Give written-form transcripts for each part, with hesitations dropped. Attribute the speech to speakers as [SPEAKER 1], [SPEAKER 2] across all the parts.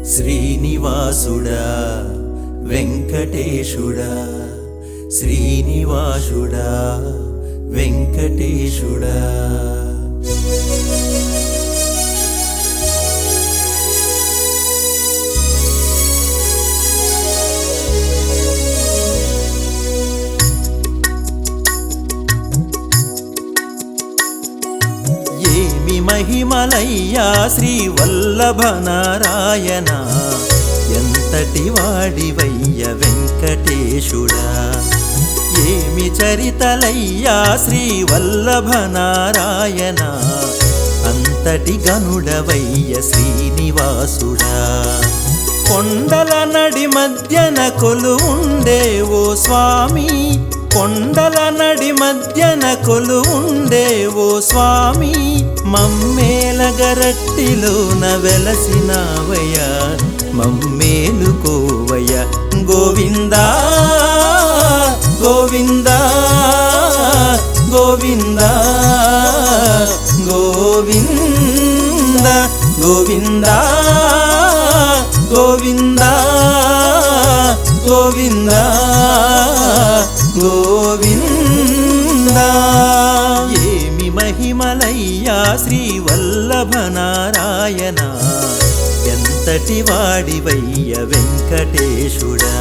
[SPEAKER 1] శ్రీనివాసుడా వెంకటేశుడా శ్రీనివాసుడా వెంకటేశుడా ఏమి మహిమలయ్యా శ్రీవల్లభ నారాయణ ఎంతటి వాడివయ్య వెంకటేశుడా ఏమి చరితలయ్యా శ్రీవల్లభ నారాయణ అంతటి గనుడవయ్య శ్రీనివాసుడా కొండల నడి మధ్యన కొలువుండే ఓ స్వామి కొండల నడి మధ్యన కొలువుండే ఓ స్వామి మమ్మేలగరట్టిలోన వెలసినావయ్య మమ్మేలుకోవయ్య గోవిందా గోవిందా గోవిందా గోవిందా గోవిందా గోవిందా గోవిందా గోవిందా ఏమి మహిమలయ్యా శ్రీవల్లభ నారాయణ ఎంతటి వాడివయ్య వెంకటేశుడా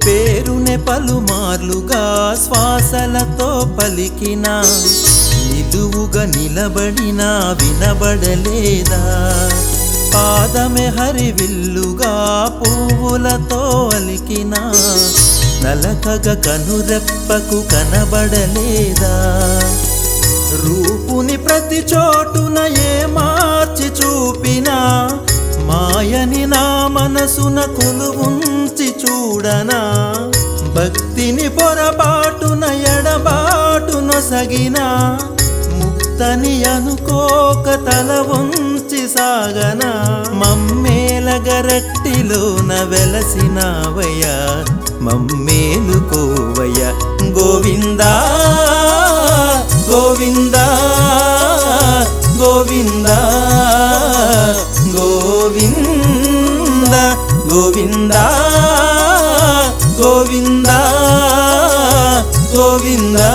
[SPEAKER 1] పేరునే పలుమార్లుగా శ్వాసలతో పలికిన నిలువుగా నిలబడిన వినబడలేదా పాదమే హరివిల్లుగా పువ్వులతో అలికిన నలకగ కనురెప్పకు కనబడలేదా రూపుని ప్రతి చోటున ఏ మార్చి చూపినా మాయని నా మనసున కొలువుంచి చూడనా భక్తిని పొరపాటున ఎడబాటున సగిన ముక్తని అనుకోక తల వంచి సాగనా మమ్మేలగరట్టిలోన వెలసినావయ్య మమ్మేలుకోవయ్య గోవిందా గోవిందా గోవిందా గోవిందా గోవిందా గోవిందా గోవిందా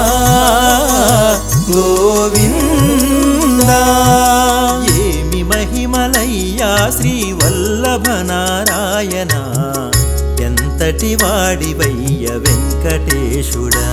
[SPEAKER 1] గోవిందా ఏమి మహిమలయ్యా శ్రీవల్లభ నారాయణ ఎంతటి వాడివయ్య వెంకటేశుడా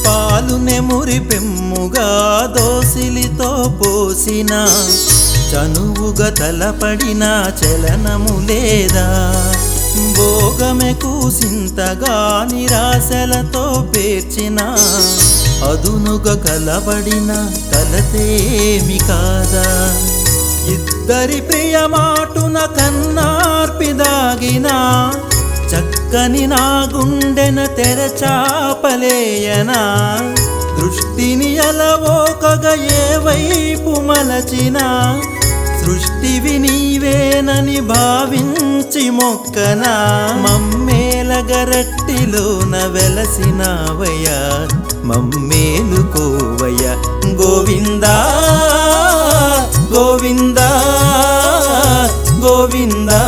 [SPEAKER 1] పాలునే మురిపెమ్ముగా దోసిలితో పోసిన చనువుగా తలపడిన చలనము లేదా భోగమె కూసింతగా నిరాశలతో పేర్చిన అదునుగా కలబడిన కలతేమి కాదా ఇద్దరి ప్రియ మాటున కన్నార్పిదాగిన చక్కని నా గుండెన తెరచాపలేయనా దృష్టిని అలవోకగా ఏ వైపు మలచినా సృష్టివి నీవేనని భావించి మొక్కనా మమ్మేలగరట్టిలోన వెలసినావయ్య మమ్మేలుకోవయ్య గోవిందా గోవిందా గోవిందా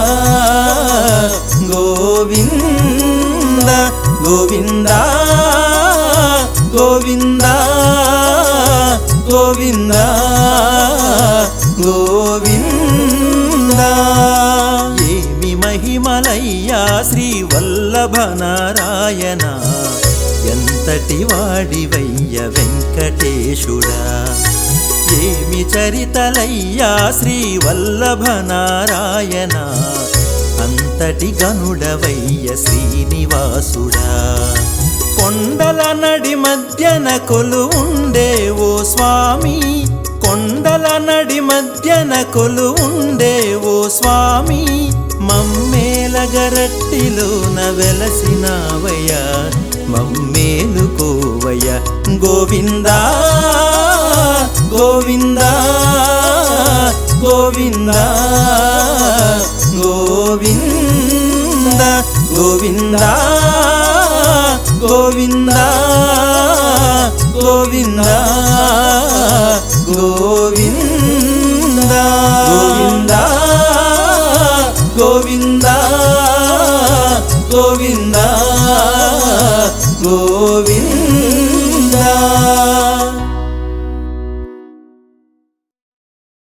[SPEAKER 1] గోవిందా గోవిందా గోవిందా గోవింద గోవింద ఏమి మహిమలయ్యా శ్రీ వల్లభ నారాయణ ఎంతటి వాడివయ్య వెంకటేశుడా ఏమి చరితలయ్యా శ్రీ వల్లభ నారాయణ అంతటి గనుడవయ్య శ్రీనివాసుడా కొండల నడి మధ్యన కొలువుండే ఓ స్వామి కొండల నడి మధ్యన కొలువుండే ఓ స్వామి మమ్మేలగరట్టిలోన వెలసినావయ్యా మమ్మేలుకోవయ్య గోవిందా గోవిందా గోవిందా గోవిందా గోవిందా గోవిందా గోవిందా గోవిందా గోవిందా గోవిందా గోవిందా గోవిందా